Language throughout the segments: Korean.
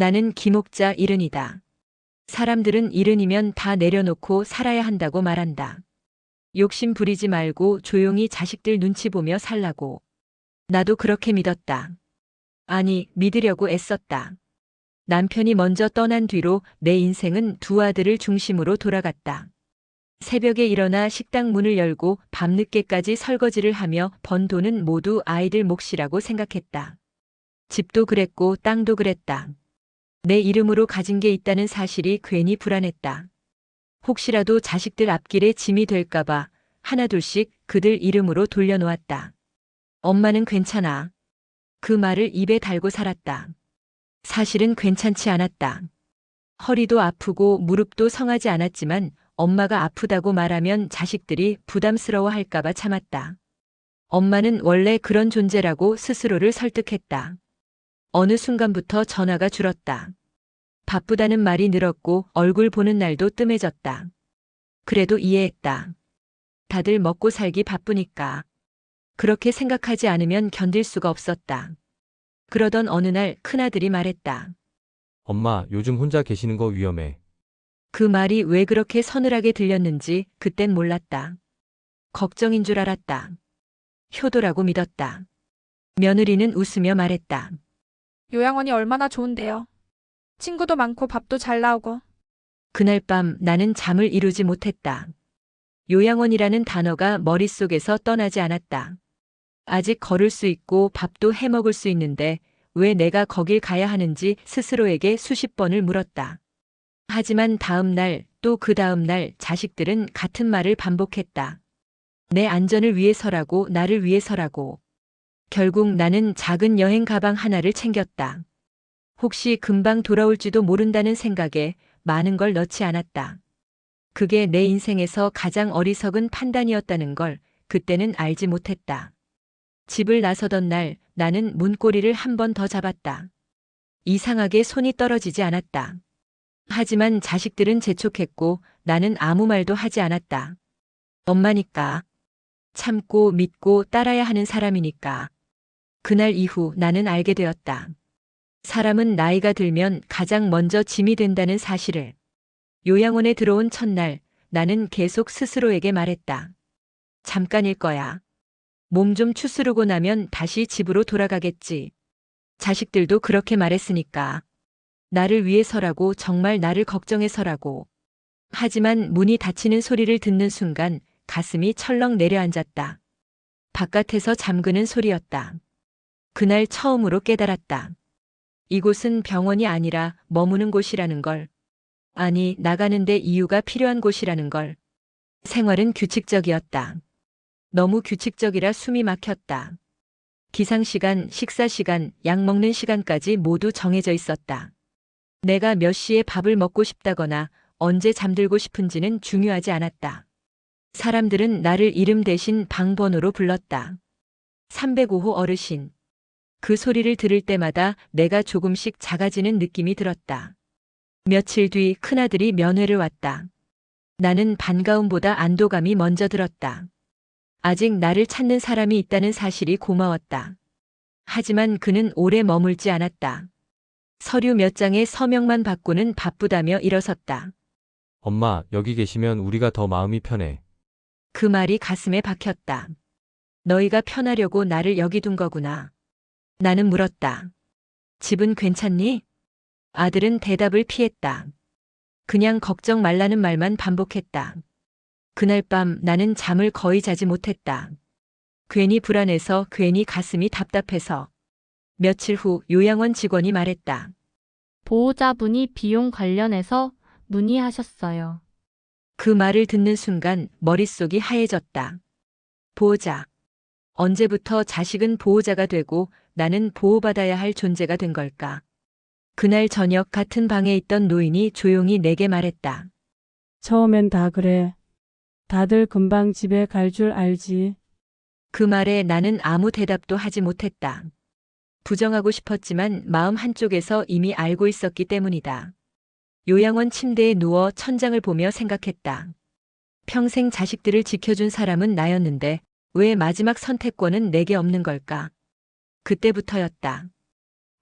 나는 김옥자 70이다. 사람들은 70이면 다 내려놓고 살아야 한다고 말한다. 욕심 부리지 말고 조용히 자식들 눈치 보며 살라고. 나도 그렇게 믿었다. 아니, 믿으려고 애썼다. 남편이 먼저 떠난 뒤로 내 인생은 두 아들을 중심으로 돌아갔다. 새벽에 일어나 식당 문을 열고 밤늦게까지 설거지를 하며 번 돈은 모두 아이들 몫이라고 생각했다. 집도 그랬고 땅도 그랬다. 내 이름으로 가진 게 있다는 사실이 괜히 불안했다. 혹시라도 자식들 앞길에 짐이 될까봐 하나둘씩 그들 이름으로 돌려놓았다. 엄마는 괜찮아. 그 말을 입에 달고 살았다. 사실은 괜찮지 않았다. 허리도 아프고 무릎도 성하지 않았지만 엄마가 아프다고 말하면 자식들이 부담스러워할까봐 참았다. 엄마는 원래 그런 존재라고 스스로를 설득했다. 어느 순간부터 전화가 줄었다. 바쁘다는 말이 늘었고 얼굴 보는 날도 뜸해졌다. 그래도 이해했다. 다들 먹고 살기 바쁘니까. 그렇게 생각하지 않으면 견딜 수가 없었다. 그러던 어느 날 큰아들이 말했다. 엄마, 요즘 혼자 계시는 거 위험해. 그 말이 왜 그렇게 서늘하게 들렸는지 그땐 몰랐다. 걱정인 줄 알았다. 효도라고 믿었다. 며느리는 웃으며 말했다. 요양원이 얼마나 좋은데요. 친구도 많고 밥도 잘 나오고. 그날 밤 나는 잠을 이루지 못했다. 요양원이라는 단어가 머릿속에서 떠나지 않았다. 아직 걸을 수 있고 밥도 해 먹을 수 있는데 왜 내가 거길 가야 하는지 스스로에게 수십 번을 물었다. 하지만 다음 날, 또 그 다음 날 자식들은 같은 말을 반복했다. 내 안전을 위해서라고, 나를 위해서라고. 결국 나는 작은 여행 가방 하나를 챙겼다. 혹시 금방 돌아올지도 모른다는 생각에 많은 걸 넣지 않았다. 그게 내 인생에서 가장 어리석은 판단이었다는 걸 그때는 알지 못했다. 집을 나서던 날 나는 문고리를 한 번 더 잡았다. 이상하게 손이 떨어지지 않았다. 하지만 자식들은 재촉했고 나는 아무 말도 하지 않았다. 엄마니까. 참고 믿고 따라야 하는 사람이니까. 그날 이후 나는 알게 되었다. 사람은 나이가 들면 가장 먼저 짐이 된다는 사실을. 요양원에 들어온 첫날 나는 계속 스스로에게 말했다. 잠깐일 거야. 몸 좀 추스르고 나면 다시 집으로 돌아가겠지. 자식들도 그렇게 말했으니까. 나를 위해서라고, 정말 나를 걱정해서라고. 하지만 문이 닫히는 소리를 듣는 순간 가슴이 철렁 내려앉았다. 바깥에서 잠그는 소리였다. 그날 처음으로 깨달았다. 이곳은 병원이 아니라 머무는 곳이라는 걸. 아니, 나가는데 이유가 필요한 곳이라는 걸. 생활은 규칙적이었다. 너무 규칙적이라 숨이 막혔다. 기상시간, 식사시간, 약 먹는 시간까지 모두 정해져 있었다. 내가 몇 시에 밥을 먹고 싶다거나 언제 잠들고 싶은지는 중요하지 않았다. 사람들은 나를 이름 대신 방번호로 불렀다. 305호 어르신. 그 소리를 들을 때마다 내가 조금씩 작아지는 느낌이 들었다. 며칠 뒤 큰아들이 면회를 왔다. 나는 반가움보다 안도감이 먼저 들었다. 아직 나를 찾는 사람이 있다는 사실이 고마웠다. 하지만 그는 오래 머물지 않았다. 서류 몇 장의 서명만 받고는 바쁘다며 일어섰다. 엄마, 여기 계시면 우리가 더 마음이 편해. 그 말이 가슴에 박혔다. 너희가 편하려고 나를 여기 둔 거구나. 나는 물었다. 집은 괜찮니? 아들은 대답을 피했다. 그냥 걱정 말라는 말만 반복했다. 그날 밤 나는 잠을 거의 자지 못했다. 괜히 불안해서, 괜히 가슴이 답답해서. 며칠 후 요양원 직원이 말했다. 보호자분이 비용 관련해서 문의하셨어요. 그 말을 듣는 순간 머릿속이 하얘졌다. 보호자. 언제부터 자식은 보호자가 되고 나는 보호받아야 할 존재가 된 걸까? 그날 저녁 같은 방에 있던 노인이 조용히 내게 말했다. 처음엔 다 그래. 다들 금방 집에 갈 줄 알지. 그 말에 나는 아무 대답도 하지 못했다. 부정하고 싶었지만 마음 한쪽에서 이미 알고 있었기 때문이다. 요양원 침대에 누워 천장을 보며 생각했다. 평생 자식들을 지켜준 사람은 나였는데 왜 마지막 선택권은 내게 없는 걸까? 그때부터였다.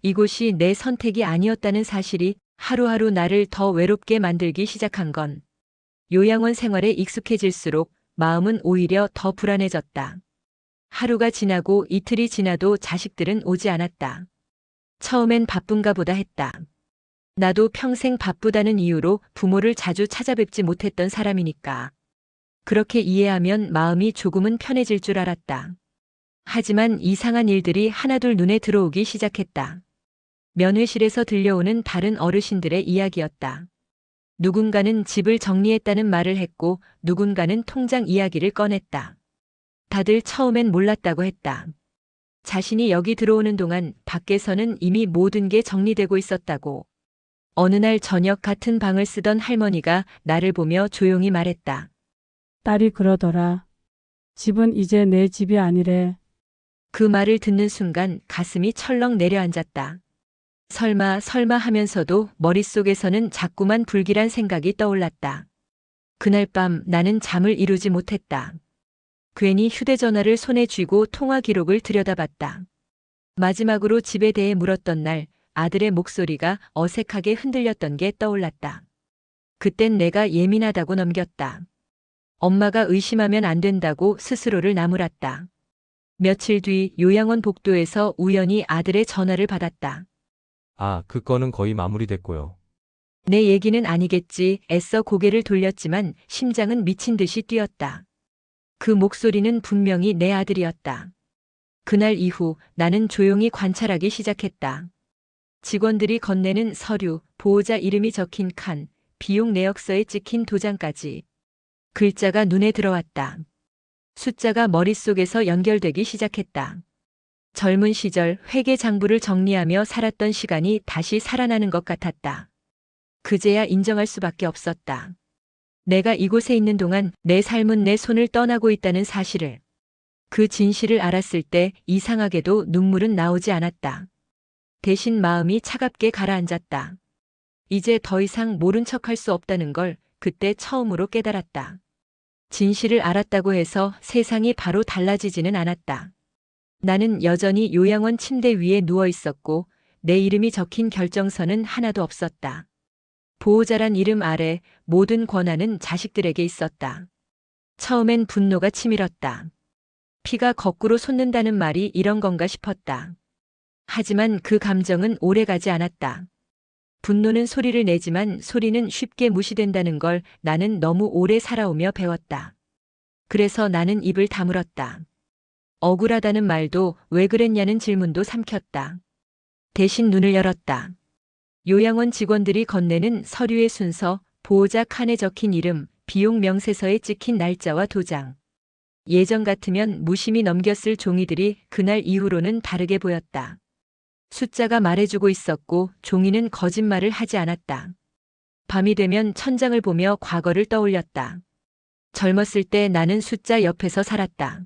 이곳이 내 선택이 아니었다는 사실이 하루하루 나를 더 외롭게 만들기 시작한 건 요양원 생활에 익숙해질수록 마음은 오히려 더 불안해졌다. 하루가 지나고 이틀이 지나도 자식들은 오지 않았다. 처음엔 바쁜가 보다 했다. 나도 평생 바쁘다는 이유로 부모를 자주 찾아뵙지 못했던 사람이니까. 그렇게 이해하면 마음이 조금은 편해질 줄 알았다. 하지만 이상한 일들이 하나둘 눈에 들어오기 시작했다. 면회실에서 들려오는 다른 어르신들의 이야기였다. 누군가는 집을 정리했다는 말을 했고 누군가는 통장 이야기를 꺼냈다. 다들 처음엔 몰랐다고 했다. 자신이 여기 들어오는 동안 밖에서는 이미 모든 게 정리되고 있었다고. 어느 날 저녁 같은 방을 쓰던 할머니가 나를 보며 조용히 말했다. 딸이 그러더라. 집은 이제 내 집이 아니래. 그 말을 듣는 순간 가슴이 철렁 내려앉았다. 설마 하면서도 머릿속에서는 자꾸만 불길한 생각이 떠올랐다. 그날 밤 나는 잠을 이루지 못했다. 괜히 휴대전화를 손에 쥐고 통화 기록을 들여다봤다. 마지막으로 집에 대해 물었던 날 아들의 목소리가 어색하게 흔들렸던 게 떠올랐다. 그땐 내가 예민하다고 넘겼다. 엄마가 의심하면 안 된다고 스스로를 나무랐다. 며칠 뒤 요양원 복도에서 우연히 아들의 전화를 받았다. 아, 그 건은 거의 마무리됐고요. 내 얘기는 아니겠지 애써 고개를 돌렸지만 심장은 미친 듯이 뛰었다. 그 목소리는 분명히 내 아들이었다. 그날 이후 나는 조용히 관찰하기 시작했다. 직원들이 건네는 서류, 보호자 이름이 적힌 칸, 비용 내역서에 찍힌 도장까지. 글자가 눈에 들어왔다. 숫자가 머릿속에서 연결되기 시작했다. 젊은 시절 회계 장부를 정리하며 살았던 시간이 다시 살아나는 것 같았다. 그제야 인정할 수밖에 없었다. 내가 이곳에 있는 동안 내 삶은 내 손을 떠나고 있다는 사실을. 그 진실을 알았을 때 이상하게도 눈물은 나오지 않았다. 대신 마음이 차갑게 가라앉았다. 이제 더 이상 모른 척할 수 없다는 걸 그때 처음으로 깨달았다. 진실을 알았다고 해서 세상이 바로 달라지지는 않았다. 나는 여전히 요양원 침대 위에 누워 있었고 내 이름이 적힌 결정서는 하나도 없었다. 보호자란 이름 아래 모든 권한은 자식들에게 있었다. 처음엔 분노가 치밀었다. 피가 거꾸로 솟는다는 말이 이런 건가 싶었다. 하지만 그 감정은 오래가지 않았다. 분노는 소리를 내지만 소리는 쉽게 무시된다는 걸 나는 너무 오래 살아오며 배웠다. 그래서 나는 입을 다물었다. 억울하다는 말도 왜 그랬냐는 질문도 삼켰다. 대신 눈을 열었다. 요양원 직원들이 건네는 서류의 순서, 보호자 칸에 적힌 이름, 비용 명세서에 찍힌 날짜와 도장. 예전 같으면 무심히 넘겼을 종이들이 그날 이후로는 다르게 보였다. 숫자가 말해주고 있었고 종이는 거짓말을 하지 않았다. 밤이 되면 천장을 보며 과거를 떠올렸다. 젊었을 때 나는 숫자 옆에서 살았다.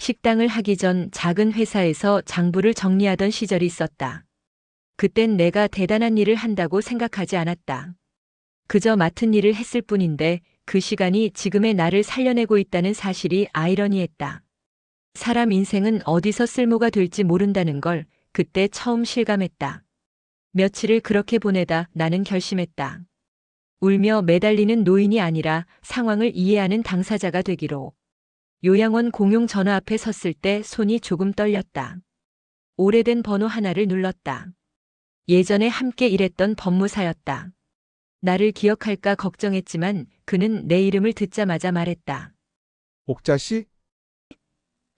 식당을 하기 전 작은 회사에서 장부를 정리하던 시절이 있었다. 그땐 내가 대단한 일을 한다고 생각하지 않았다. 그저 맡은 일을 했을 뿐인데 그 시간이 지금의 나를 살려내고 있다는 사실이 아이러니했다. 사람 인생은 어디서 쓸모가 될지 모른다는 걸 그때 처음 실감했다. 며칠을 그렇게 보내다 나는 결심했다. 울며 매달리는 노인이 아니라 상황을 이해하는 당사자가 되기로. 요양원 공용 전화 앞에 섰을 때 손이 조금 떨렸다. 오래된 번호 하나를 눌렀다. 예전에 함께 일했던 법무사였다. 나를 기억할까 걱정했지만 그는 내 이름을 듣자마자 말했다. 옥자 씨?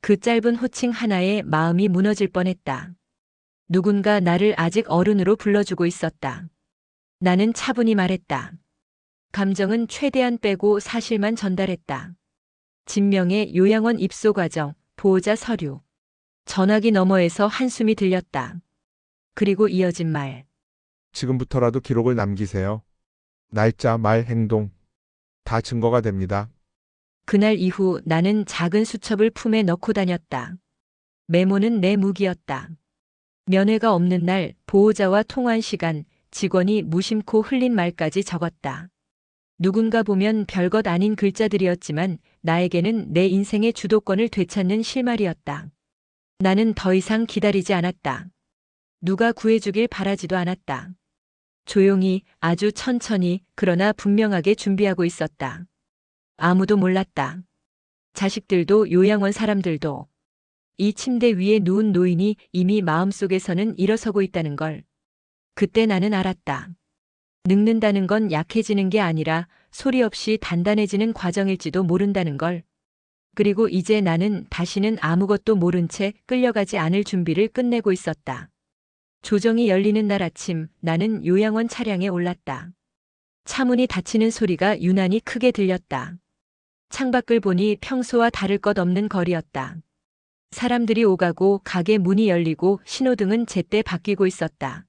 그 짧은 호칭 하나에 마음이 무너질 뻔했다. 누군가 나를 아직 어른으로 불러주고 있었다. 나는 차분히 말했다. 감정은 최대한 빼고 사실만 전달했다. 진명의 요양원 입소 과정, 보호자 서류. 전화기 너머에서 한숨이 들렸다. 그리고 이어진 말. 지금부터라도 기록을 남기세요. 날짜, 말, 행동. 다 증거가 됩니다. 그날 이후 나는 작은 수첩을 품에 넣고 다녔다. 메모는 내 무기였다. 면회가 없는 날 보호자와 통화한 시간, 직원이 무심코 흘린 말까지 적었다. 누군가 보면 별것 아닌 글자들이었지만 나에게는 내 인생의 주도권을 되찾는 실마리였다. 나는 더 이상 기다리지 않았다. 누가 구해주길 바라지도 않았다. 조용히, 아주 천천히, 그러나 분명하게 준비하고 있었다. 아무도 몰랐다. 자식들도 요양원 사람들도. 이 침대 위에 누운 노인이 이미 마음속에서는 일어서고 있다는 걸. 그때 나는 알았다. 늙는다는 건 약해지는 게 아니라 소리 없이 단단해지는 과정일지도 모른다는 걸. 그리고 이제 나는 다시는 아무것도 모른 채 끌려가지 않을 준비를 끝내고 있었다. 조정이 열리는 날 아침, 나는 요양원 차량에 올랐다. 차문이 닫히는 소리가 유난히 크게 들렸다. 창밖을 보니 평소와 다를 것 없는 거리였다. 사람들이 오가고 가게 문이 열리고 신호등은 제때 바뀌고 있었다.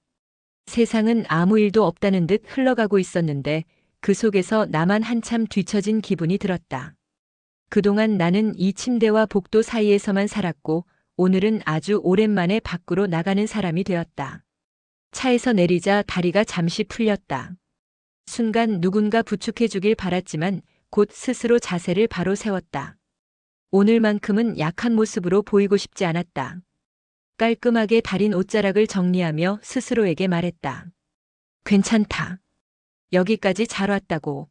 세상은 아무 일도 없다는 듯 흘러가고 있었는데 그 속에서 나만 한참 뒤처진 기분이 들었다. 그동안 나는 이 침대와 복도 사이에서만 살았고 오늘은 아주 오랜만에 밖으로 나가는 사람이 되었다. 차에서 내리자 다리가 잠시 풀렸다. 순간 누군가 부축해 주길 바랐지만 곧 스스로 자세를 바로 세웠다. 오늘만큼은 약한 모습으로 보이고 싶지 않았다. 깔끔하게 다린 옷자락을 정리하며 스스로에게 말했다. 괜찮다. 여기까지 잘 왔다고.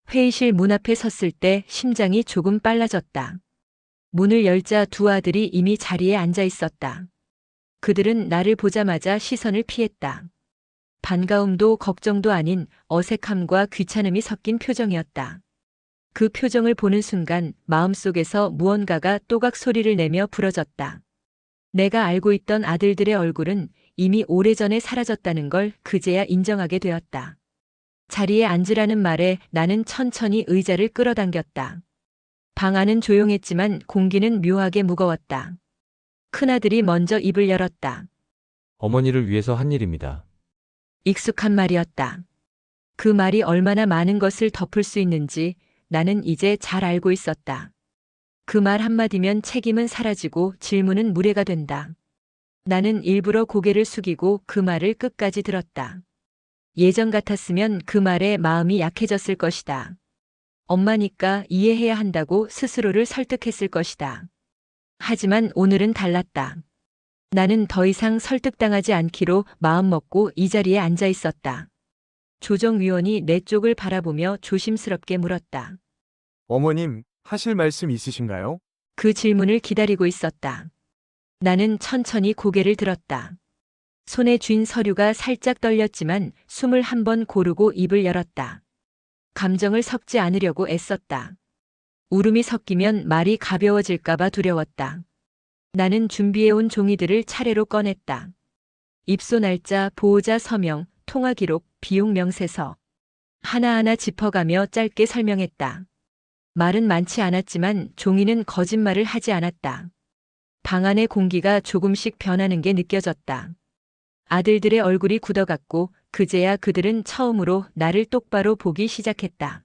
회의실 문 앞에 섰을 때 심장이 조금 빨라졌다. 문을 열자 두 아들이 이미 자리에 앉아 있었다. 그들은 나를 보자마자 시선을 피했다. 반가움도 걱정도 아닌 어색함과 귀찮음이 섞인 표정이었다. 그 표정을 보는 순간 마음속에서 무언가가 또각 소리를 내며 부러졌다. 내가 알고 있던 아들들의 얼굴은 이미 오래전에 사라졌다는 걸 그제야 인정하게 되었다. 자리에 앉으라는 말에 나는 천천히 의자를 끌어당겼다. 방 안은 조용했지만 공기는 묘하게 무거웠다. 큰아들이 먼저 입을 열었다. 어머니를 위해서 한 일입니다. 익숙한 말이었다. 그 말이 얼마나 많은 것을 덮을 수 있는지 나는 이제 잘 알고 있었다. 그 말 한마디면 책임은 사라지고 질문은 무례가 된다. 나는 일부러 고개를 숙이고 그 말을 끝까지 들었다. 예전 같았으면 그 말에 마음이 약해졌을 것이다. 엄마니까 이해해야 한다고 스스로를 설득했을 것이다. 하지만 오늘은 달랐다. 나는 더 이상 설득당하지 않기로 마음먹고 이 자리에 앉아 있었다. 조정위원이 내 쪽을 바라보며 조심스럽게 물었다. 어머님, 하실 말씀 있으신가요? 그 질문을 기다리고 있었다. 나는 천천히 고개를 들었다. 손에 쥔 서류가 살짝 떨렸지만 숨을 한 번 고르고 입을 열었다. 감정을 섞지 않으려고 애썼다. 울음이 섞이면 말이 가벼워질까봐 두려웠다. 나는 준비해온 종이들을 차례로 꺼냈다. 입소 날짜, 보호자 서명, 통화 기록, 비용 명세서. 하나하나 짚어가며 짧게 설명했다. 말은 많지 않았지만 종이는 거짓말을 하지 않았다. 방 안의 공기가 조금씩 변하는 게 느껴졌다. 아들들의 얼굴이 굳어갔고 그제야 그들은 처음으로 나를 똑바로 보기 시작했다.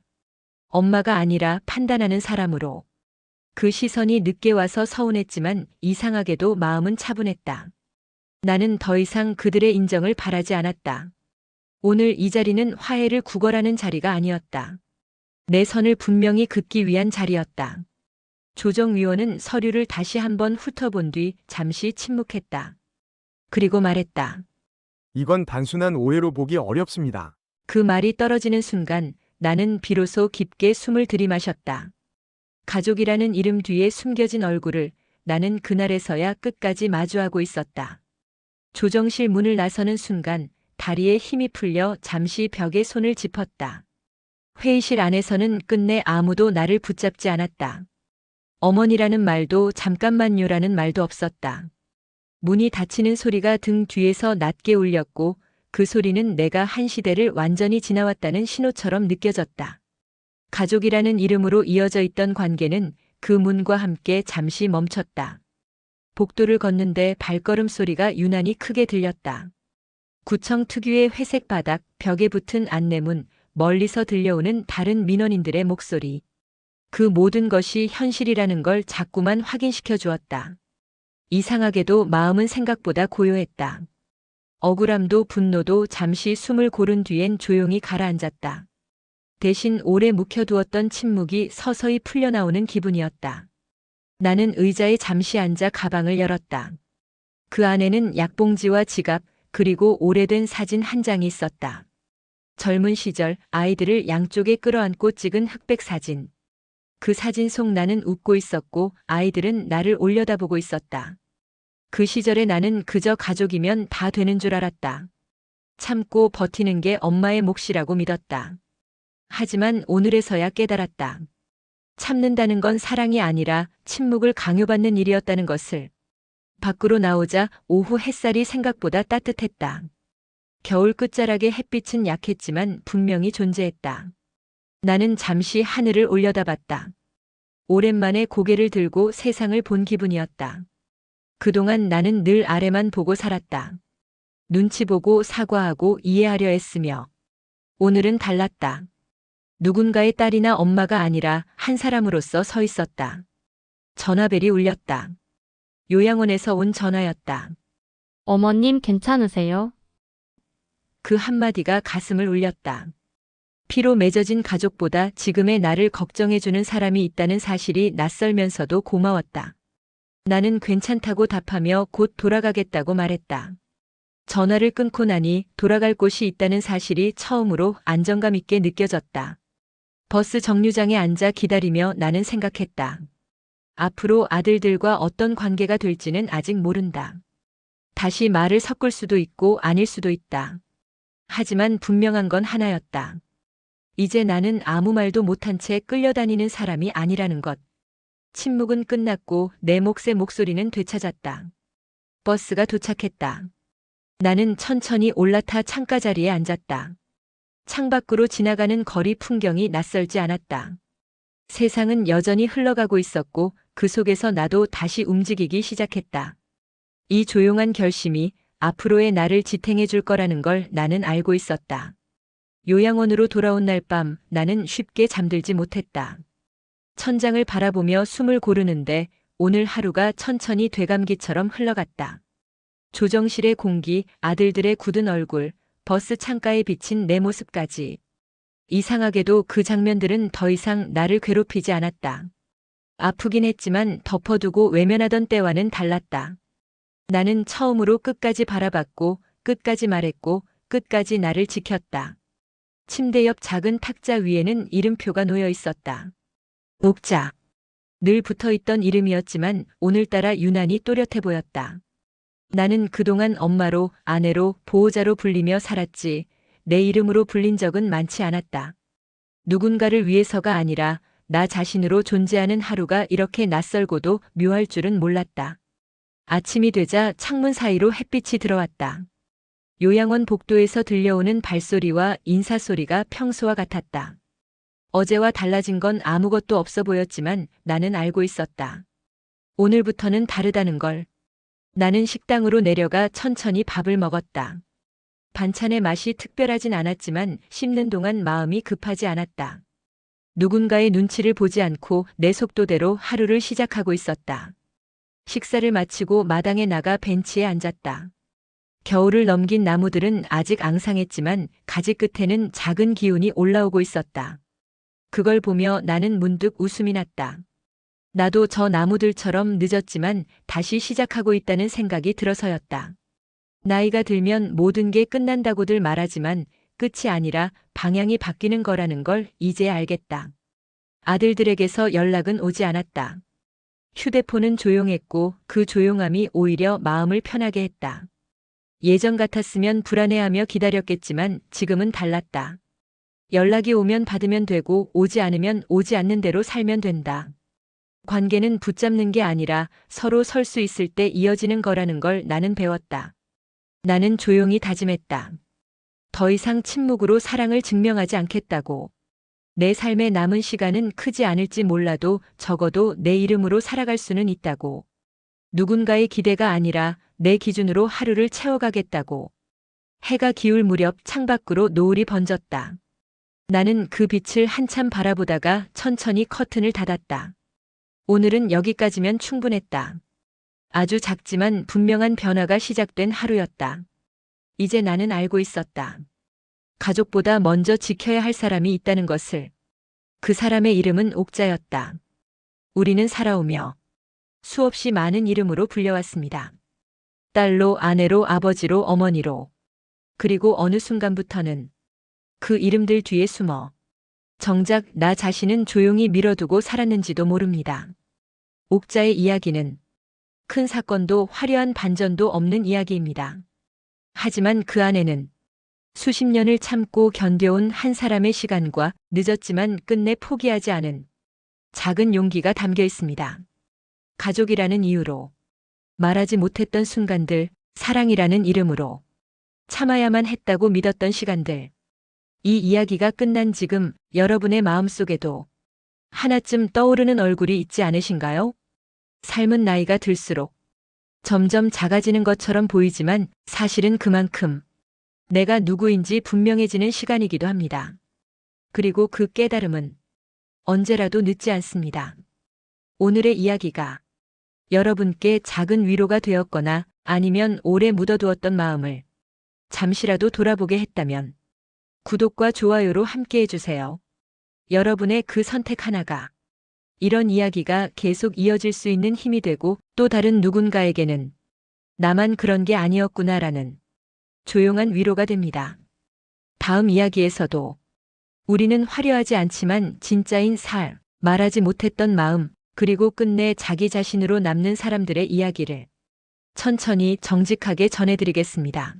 엄마가 아니라 판단하는 사람으로. 그 시선이 늦게 와서 서운했지만 이상하게도 마음은 차분했다. 나는 더 이상 그들의 인정을 바라지 않았다. 오늘 이 자리는 화해를 구걸하는 자리가 아니었다. 내 선을 분명히 긋기 위한 자리였다. 조정위원은 서류를 다시 한번 훑어본 뒤 잠시 침묵했다. 그리고 말했다. 이건 단순한 오해로 보기 어렵습니다. 그 말이 떨어지는 순간 나는 비로소 깊게 숨을 들이마셨다. 가족이라는 이름 뒤에 숨겨진 얼굴을 나는 그날에서야 끝까지 마주하고 있었다. 조정실 문을 나서는 순간 다리에 힘이 풀려 잠시 벽에 손을 짚었다. 회의실 안에서는 끝내 아무도 나를 붙잡지 않았다. 어머니라는 말도 잠깐만요라는 말도 없었다. 문이 닫히는 소리가 등 뒤에서 낮게 울렸고 그 소리는 내가 한 시대를 완전히 지나왔다는 신호처럼 느껴졌다. 가족이라는 이름으로 이어져 있던 관계는 그 문과 함께 잠시 멈췄다. 복도를 걷는데 발걸음 소리가 유난히 크게 들렸다. 구청 특유의 회색 바닥, 벽에 붙은 안내문, 멀리서 들려오는 다른 민원인들의 목소리. 그 모든 것이 현실이라는 걸 자꾸만 확인시켜 주었다. 이상하게도 마음은 생각보다 고요했다. 억울함도 분노도 잠시 숨을 고른 뒤엔 조용히 가라앉았다. 대신 오래 묵혀두었던 침묵이 서서히 풀려나오는 기분이었다. 나는 의자에 잠시 앉아 가방을 열었다. 그 안에는 약봉지와 지갑, 그리고 오래된 사진 한 장이 있었다. 젊은 시절 아이들을 양쪽에 끌어안고 찍은 흑백 사진. 그 사진 속 나는 웃고 있었고 아이들은 나를 올려다보고 있었다. 그 시절의 나는 그저 가족이면 다 되는 줄 알았다. 참고 버티는 게 엄마의 몫이라고 믿었다. 하지만 오늘에서야 깨달았다. 참는다는 건 사랑이 아니라 침묵을 강요받는 일이었다는 것을. 밖으로 나오자 오후 햇살이 생각보다 따뜻했다. 겨울 끝자락의 햇빛은 약했지만 분명히 존재했다. 나는 잠시 하늘을 올려다봤다. 오랜만에 고개를 들고 세상을 본 기분이었다. 그동안 나는 늘 아래만 보고 살았다. 눈치 보고 사과하고 이해하려 했으며. 오늘은 달랐다. 누군가의 딸이나 엄마가 아니라 한 사람으로서 서 있었다. 전화벨이 울렸다. 요양원에서 온 전화였다. 어머님 괜찮으세요? 그 한마디가 가슴을 울렸다. 피로 맺어진 가족보다 지금의 나를 걱정해주는 사람이 있다는 사실이 낯설면서도 고마웠다. 나는 괜찮다고 답하며 곧 돌아가겠다고 말했다. 전화를 끊고 나니 돌아갈 곳이 있다는 사실이 처음으로 안정감 있게 느껴졌다. 버스 정류장에 앉아 기다리며 나는 생각했다. 앞으로 아들들과 어떤 관계가 될지는 아직 모른다. 다시 말을 섞을 수도 있고 아닐 수도 있다. 하지만 분명한 건 하나였다. 이제 나는 아무 말도 못한 채 끌려다니는 사람이 아니라는 것. 침묵은 끝났고 내 몫의 목소리는 되찾았다. 버스가 도착했다. 나는 천천히 올라타 창가 자리에 앉았다. 창밖으로 지나가는 거리 풍경이 낯설지 않았다. 세상은 여전히 흘러가고 있었고 그 속에서 나도 다시 움직이기 시작했다. 이 조용한 결심이 앞으로의 나를 지탱해 줄 거라는 걸 나는 알고 있었다. 요양원으로 돌아온 날 밤 나는 쉽게 잠들지 못했다. 천장을 바라보며 숨을 고르는데 오늘 하루가 천천히 되감기처럼 흘러갔다. 조정실의 공기, 아들들의 굳은 얼굴, 버스 창가에 비친 내 모습까지. 이상하게도 그 장면들은 더 이상 나를 괴롭히지 않았다. 아프긴 했지만 덮어두고 외면하던 때와는 달랐다. 나는 처음으로 끝까지 바라봤고, 끝까지 말했고, 끝까지 나를 지켰다. 침대 옆 작은 탁자 위에는 이름표가 놓여 있었다. 옥자. 늘 붙어있던 이름이었지만 오늘따라 유난히 또렷해 보였다. 나는 그동안 엄마로, 아내로, 보호자로 불리며 살았지, 내 이름으로 불린 적은 많지 않았다. 누군가를 위해서가 아니라 나 자신으로 존재하는 하루가 이렇게 낯설고도 묘할 줄은 몰랐다. 아침이 되자 창문 사이로 햇빛이 들어왔다. 요양원 복도에서 들려오는 발소리와 인사소리가 평소와 같았다. 어제와 달라진 건 아무것도 없어 보였지만 나는 알고 있었다. 오늘부터는 다르다는 걸. 나는 식당으로 내려가 천천히 밥을 먹었다. 반찬의 맛이 특별하진 않았지만 씹는 동안 마음이 급하지 않았다. 누군가의 눈치를 보지 않고 내 속도대로 하루를 시작하고 있었다. 식사를 마치고 마당에 나가 벤치에 앉았다. 겨울을 넘긴 나무들은 아직 앙상했지만 가지 끝에는 작은 기운이 올라오고 있었다. 그걸 보며 나는 문득 웃음이 났다. 나도 저 나무들처럼 늦었지만 다시 시작하고 있다는 생각이 들어서였다. 나이가 들면 모든 게 끝난다고들 말하지만 끝이 아니라 방향이 바뀌는 거라는 걸 이제 알겠다. 아들들에게서 연락은 오지 않았다. 휴대폰은 조용했고 그 조용함이 오히려 마음을 편하게 했다. 예전 같았으면 불안해하며 기다렸겠지만 지금은 달랐다. 연락이 오면 받으면 되고 오지 않으면 오지 않는 대로 살면 된다. 관계는 붙잡는 게 아니라 서로 설 수 있을 때 이어지는 거라는 걸 나는 배웠다. 나는 조용히 다짐했다. 더 이상 침묵으로 사랑을 증명하지 않겠다고. 내 삶의 남은 시간은 크지 않을지 몰라도 적어도 내 이름으로 살아갈 수는 있다고. 누군가의 기대가 아니라 내 기준으로 하루를 채워가겠다고. 해가 기울 무렵 창밖으로 노을이 번졌다. 나는 그 빛을 한참 바라보다가 천천히 커튼을 닫았다. 오늘은 여기까지면 충분했다. 아주 작지만 분명한 변화가 시작된 하루였다. 이제 나는 알고 있었다. 가족보다 먼저 지켜야 할 사람이 있다는 것을. 그 사람의 이름은 옥자였다. 우리는 살아오며 수없이 많은 이름으로 불려왔습니다. 딸로, 아내로, 아버지로, 어머니로. 그리고 어느 순간부터는 그 이름들 뒤에 숨어 정작 나 자신은 조용히 밀어두고 살았는지도 모릅니다. 옥자의 이야기는 큰 사건도 화려한 반전도 없는 이야기입니다. 하지만 그 안에는 수십 년을 참고 견뎌온 한 사람의 시간과 늦었지만 끝내 포기하지 않은 작은 용기가 담겨 있습니다. 가족이라는 이유로 말하지 못했던 순간들, 사랑이라는 이름으로 참아야만 했다고 믿었던 시간들. 이 이야기가 끝난 지금 여러분의 마음속에도 하나쯤 떠오르는 얼굴이 있지 않으신가요? 삶은 나이가 들수록 점점 작아지는 것처럼 보이지만 사실은 그만큼 내가 누구인지 분명해지는 시간이기도 합니다. 그리고 그 깨달음은 언제라도 늦지 않습니다. 오늘의 이야기가 여러분께 작은 위로가 되었거나 아니면 오래 묻어두었던 마음을 잠시라도 돌아보게 했다면 구독과 좋아요로 함께 해주세요. 여러분의 그 선택 하나가 이런 이야기가 계속 이어질 수 있는 힘이 되고 또 다른 누군가에게는 나만 그런 게 아니었구나라는 조용한 위로가 됩니다. 다음 이야기에서도 우리는 화려하지 않지만 진짜인 살, 말하지 못했던 마음, 그리고 끝내 자기 자신으로 남는 사람들의 이야기를 천천히 정직하게 전해드리겠습니다.